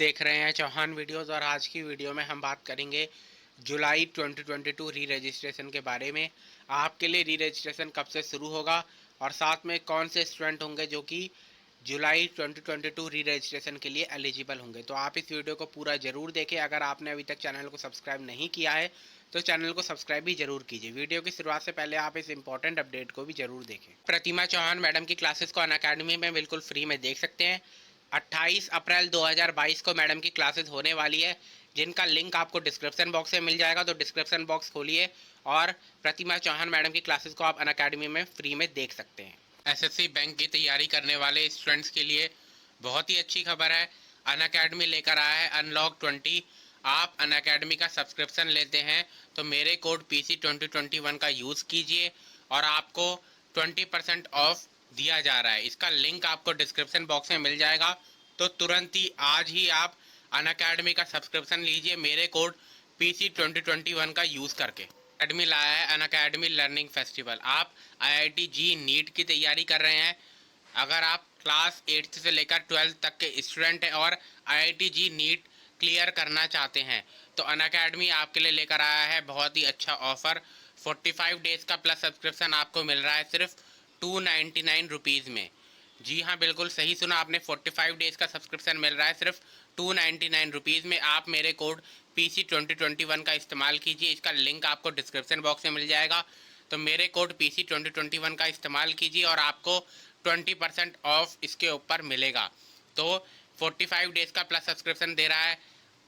देख रहे हैं चौहान वीडियोस और आज की वीडियो में हम बात करेंगे जुलाई 2022 री रजिस्ट्रेशन के बारे में। आपके लिए री रजिस्ट्रेशन कब से शुरू होगा और साथ में कौन से स्टूडेंट होंगे जो कि जुलाई 2022 री रजिस्ट्रेशन के लिए एलिजिबल होंगे। तो आप इस वीडियो को पूरा ज़रूर देखें। अगर आपने अभी तक चैनल को सब्सक्राइब नहीं किया है तो चैनल को सब्सक्राइब भी जरूर कीजिए। वीडियो की शुरुआत से पहले आप इस इंपॉर्टेंट अपडेट को भी जरूर देखें। प्रतिमा चौहान मैडम की क्लासेस को अनअकैडमी में बिल्कुल फ्री में देख सकते हैं। 28 अप्रैल 2022 को मैडम की क्लासेस होने वाली है, जिनका लिंक आपको डिस्क्रिप्शन बॉक्स में मिल जाएगा। तो डिस्क्रिप्शन बॉक्स खोलिए और प्रतिमा चौहान मैडम की क्लासेस को आप अनअकैडमी में फ्री में देख सकते हैं। एसएससी बैंक की तैयारी करने वाले स्टूडेंट्स के लिए बहुत ही अच्छी खबर है। अनअकैडमी लेकर आया है अनलॉक 20। आप अनअकैडमी का सब्सक्रिप्शन लेते हैं तो मेरे कोड PC 2021 का यूज़ कीजिए और आपको 20% ऑफ दिया जा रहा है। इसका लिंक आपको डिस्क्रिप्शन बॉक्स में मिल जाएगा। तो तुरंत ही आज ही आप अनअकैडमी का सब्सक्रिप्शन लीजिए मेरे कोड PC 2021 का यूज़ करके। अकेडमी लाया है अनअकैडमी लर्निंग फेस्टिवल। आप IIT जी नीट की तैयारी कर रहे हैं, अगर आप क्लास 8 से लेकर 12 तक के स्टूडेंट हैं और IIT जी नीट क्लियर करना चाहते हैं तो अनअकैडमी आपके लिए लेकर आया है बहुत ही अच्छा ऑफर। 45 डेज़ का प्लस सब्सक्रिप्शन आपको मिल रहा है सिर्फ 299 रुपीज़ में। जी हाँ, बिल्कुल सही सुना आपने, 45 डेज़ का सब्सक्रिप्शन मिल रहा है सिर्फ 299 रुपीज़ में। आप मेरे कोड PC 2021 का इस्तेमाल कीजिए। इसका लिंक आपको डिस्क्रिप्शन बॉक्स में मिल जाएगा। तो मेरे कोड PC 2021 का इस्तेमाल कीजिए और आपको 20% ऑफ इसके ऊपर मिलेगा। तो 45 डेज़ का प्लस सब्सक्रिप्शन दे रहा है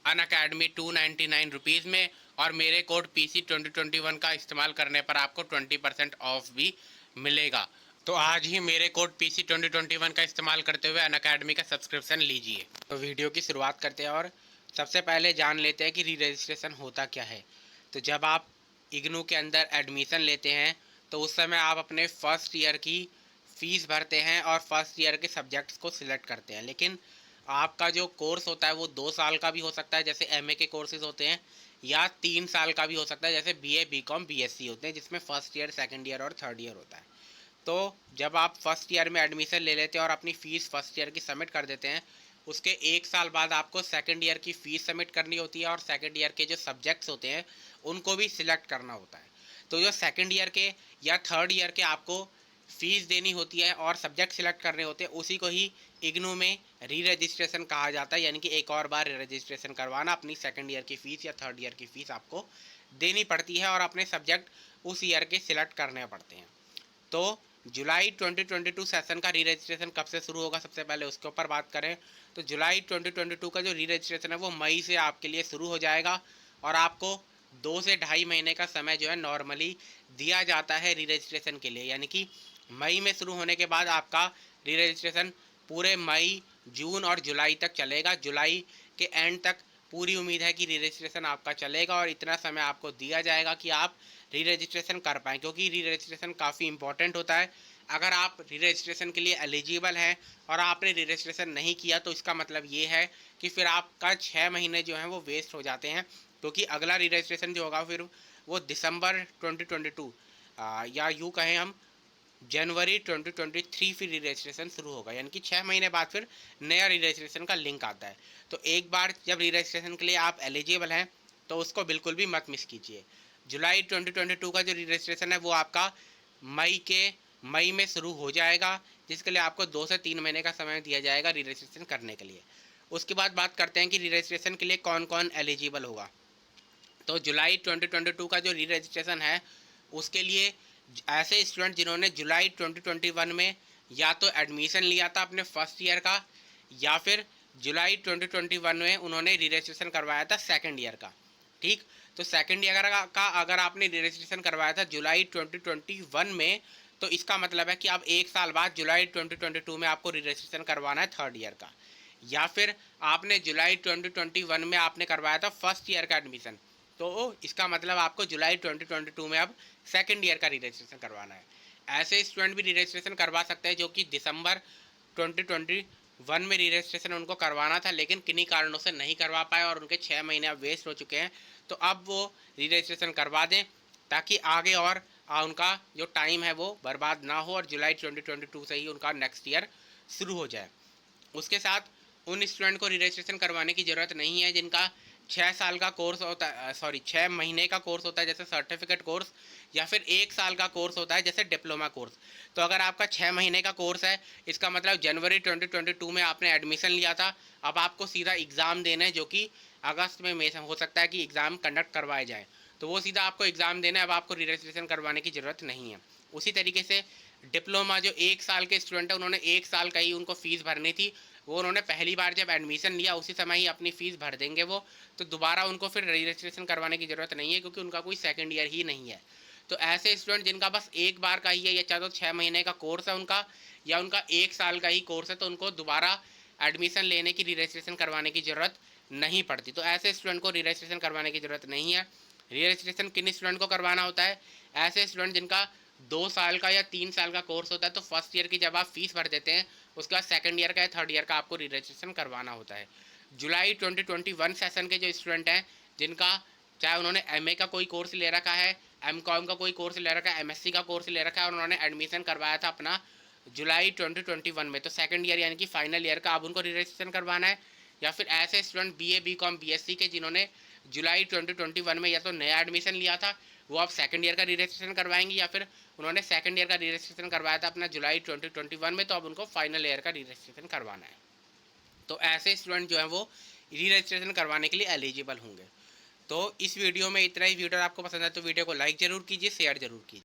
अनअकैडमी 299 रुपीज़ में और मेरे कोड PC 2021 का इस्तेमाल करने पर आपको 20% ऑफ भी मिलेगा। तो आज ही मेरे कोड PC 2021 का इस्तेमाल करते हुए अनअकैडमी का सब्सक्रिप्शन लीजिए। तो वीडियो की शुरुआत करते हैं और सबसे पहले जान लेते हैं कि री रजिस्ट्रेशन होता क्या है। तो जब आप इग्नू के अंदर एडमिशन लेते हैं तो उस समय आप अपने फर्स्ट ईयर की फ़ीस भरते हैं और फर्स्ट ईयर के सब्जेक्ट्स को सिलेक्ट करते हैं। लेकिन आपका जो कोर्स होता है वो 2 साल का भी हो सकता है जैसे MA के कोर्सेज होते हैं, या 3 साल का भी हो सकता है जैसे BA BCom BSc होते हैं, जिसमें फर्स्ट ईयर, सेकेंड ईयर और थर्ड ईयर होता है। तो जब आप फर्स्ट ईयर में एडमिशन ले लेते हैं और अपनी फ़ीस फर्स्ट ईयर की सबमिट कर देते हैं, उसके 1 साल बाद आपको सेकेंड ईयर की फ़ीस सबमिट करनी होती है और सेकेंड ईयर के जो सब्जेक्ट्स होते हैं उनको भी सिलेक्ट करना होता है। तो जो सेकेंड ईयर के या थर्ड ईयर के आपको फ़ीस देनी होती है और सब्जेक्ट सिलेक्ट करने होते हैं, उसी को ही इग्नू में री रजिस्ट्रेशन कहा जाता है। यानी कि एक और बार री रजिस्ट्रेशन करवाना, अपनी सेकेंड ईयर की फ़ीस या थर्ड ईयर की फ़ीस आपको देनी पड़ती है और अपने सब्जेक्ट उस ईयर के सिलेक्ट करने पड़ते हैं। तो जुलाई 2022 सेशन का री रजिस्ट्रेशन कब से शुरू होगा, सबसे पहले उसके ऊपर बात करें तो जुलाई 2022 का जो री रजिस्ट्रेशन है वो मई से आपके लिए शुरू हो जाएगा और आपको 2 से ढाई महीने का समय जो है नॉर्मली दिया जाता है री रजिस्ट्रेशन के लिए। यानी कि मई में शुरू होने के बाद आपका री रजिस्ट्रेशन पूरे मई, जून और जुलाई तक चलेगा। जुलाई के एंड तक पूरी उम्मीद है कि री रजिस्ट्रेशन आपका चलेगा और इतना समय आपको दिया जाएगा कि आप री रजिस्ट्रेशन कर पाएँ, क्योंकि री रजिस्ट्रेशन काफ़ी इंपॉर्टेंट होता है। अगर आप री रजिस्ट्रेशन के लिए एलिजिबल हैं और आपने री रजिस्ट्रेशन नहीं किया तो इसका मतलब ये है कि फिर आपका 6 महीने जो हैं वो वेस्ट हो जाते हैं, क्योंकि अगला री रजिस्ट्रेशन जो होगा फिर वो दिसंबर 2022 या यूँ कहें हम जनवरी 2023 फिर री रजिस्ट्रेशन शुरू होगा। यानी कि 6 महीने बाद फिर नया री रजिस्ट्रेशन का लिंक आता है। तो एक बार जब री रजिस्ट्रेशन के लिए आप एलिजिबल हैं तो उसको बिल्कुल भी मत मिस कीजिए। जुलाई 2022 का जो री रजिस्ट्रेशन है वो आपका मई में शुरू हो जाएगा, जिसके लिए आपको 2 से 3 महीने का समय दिया जाएगा री रजिस्ट्रेशन करने के लिए। उसके बाद बात करते हैं कि री रजिस्ट्रेशन के लिए कौन कौन एलिजिबल होगा। तो जुलाई 2022 का जो री रजिस्ट्रेशन है उसके लिए ऐसे स्टूडेंट जिन्होंने जुलाई 2021 में या तो एडमिशन लिया था अपने फर्स्ट ईयर का, या फिर जुलाई 2021 में उन्होंने री रजिस्ट्रेशन करवाया था सेकेंड ईयर का। ठीक, तो सेकेंड ईयर का अगर आपने री रजिस्ट्रेशन करवाया था जुलाई 2021 में तो इसका मतलब है कि अब एक साल बाद जुलाई 2022 में आपको री रजिस्ट्रेशन करवाना है थर्ड ईयर का। या फिर आपने जुलाई 2021 में आपने करवाया था फर्स्ट ईयर का एडमिशन, तो इसका मतलब आपको जुलाई 2022 में अब सेकेंड ईयर का री रजिस्ट्रेशन करवाना है। ऐसे स्टूडेंट भी री रजिस्ट्रेशन करवा सकते हैं जो कि दिसंबर 2021 में री रजिस्ट्रेशन उनको करवाना था लेकिन किन्हीं कारणों से नहीं करवा पाए और उनके 6 महीने अब वेस्ट हो चुके हैं। तो अब वो री रजिस्ट्रेशन करवा दें ताकि आगे और उनका जो टाइम है वो बर्बाद ना हो और जुलाई 2022 से ही उनका नेक्स्ट ईयर शुरू हो जाए। उसके साथ उन स्टूडेंट को री रजिस्ट्रेशन करवाने की ज़रूरत नहीं है जिनका 6 साल का कोर्स होता है, सॉरी 6 महीने का कोर्स होता है जैसे सर्टिफिकेट कोर्स, या फिर 1 साल का कोर्स होता है जैसे डिप्लोमा कोर्स। तो अगर आपका 6 महीने का कोर्स है, इसका मतलब जनवरी 2022 में आपने एडमिशन लिया था, अब आपको सीधा एग्ज़ाम देना है, जो कि अगस्त में हो सकता है कि एग्ज़ाम कंडक्ट करवाए जाए, तो वो सीधा आपको एग्ज़ाम देना है। अब आपको री रजिस्ट्रेशन करवाने की ज़रूरत नहीं है। उसी तरीके से डिप्लोमा जो 1 साल के स्टूडेंट हैं, उन्होंने 1 साल का ही उनको फ़ीस भरनी थी, वो उन्होंने पहली बार जब एडमिशन लिया उसी समय ही अपनी फ़ीस भर देंगे वो, तो दोबारा उनको फिर री रजिस्ट्रेशन करवाने की ज़रूरत नहीं है, क्योंकि उनका कोई सेकंड ईयर ही नहीं है। तो ऐसे स्टूडेंट जिनका बस एक बार का ही है, या चाहे तो 6 महीने का कोर्स है उनका, या उनका 1 साल का ही कोर्स है, तो उनको दोबारा एडमिशन लेने की री रजिस्ट्रेशन करवाने की ज़रूरत नहीं पड़ती। तो ऐसे स्टूडेंट को री रजिस्ट्रेशन करवाने की ज़रूरत नहीं है। री रजिस्ट्रेशन किन स्टूडेंट को करवाना होता है? ऐसे स्टूडेंट जिनका 2 साल का या 3 साल का कोर्स होता है, तो फर्स्ट ईयर की जब आप फीस भर देते हैं, उसके बाद सेकंड ईयर का या थर्ड ईयर का आपको री रजिस्ट्रेशन करवाना होता है। जुलाई 2021 सेशन के जो स्टूडेंट हैं, जिनका चाहे उन्होंने एमए का कोई कोर्स ले रखा है, एमकॉम का कोई कोर्स ले रखा है, एमएससी का कोर्स ले रखा है, और उन्होंने एडमिशन करवाया था अपना जुलाई 2021 में, तो सेकंड ईयर यानी कि फाइनल ईयर का अब उनको री रजिस्ट्रेशन करवाना है। या फिर ऐसे स्टूडेंट बीए, बीकॉम, बीएससी के जिन्होंने जुलाई 2021 में या तो नया एडमिशन लिया था, वो अब सेकंड ईयर का री रजिस्ट्रेशन करवाएंगे, या फिर उन्होंने सेकंड ईयर का री रजिस्ट्रेशन करवाया था अपना जुलाई 2021 में, तो अब उनको फाइनल ईयर का री रजिस्ट्रेशन करवाना है। तो ऐसे स्टूडेंट जो हैं वो री रजिस्ट्रेशन करवाने के लिए एलिजिबल होंगे। तो इस वीडियो में इतना ही। वीडियो आपको पसंद है तो वीडियो को लाइक ज़रूर कीजिए, शेयर ज़रूर कीजिए।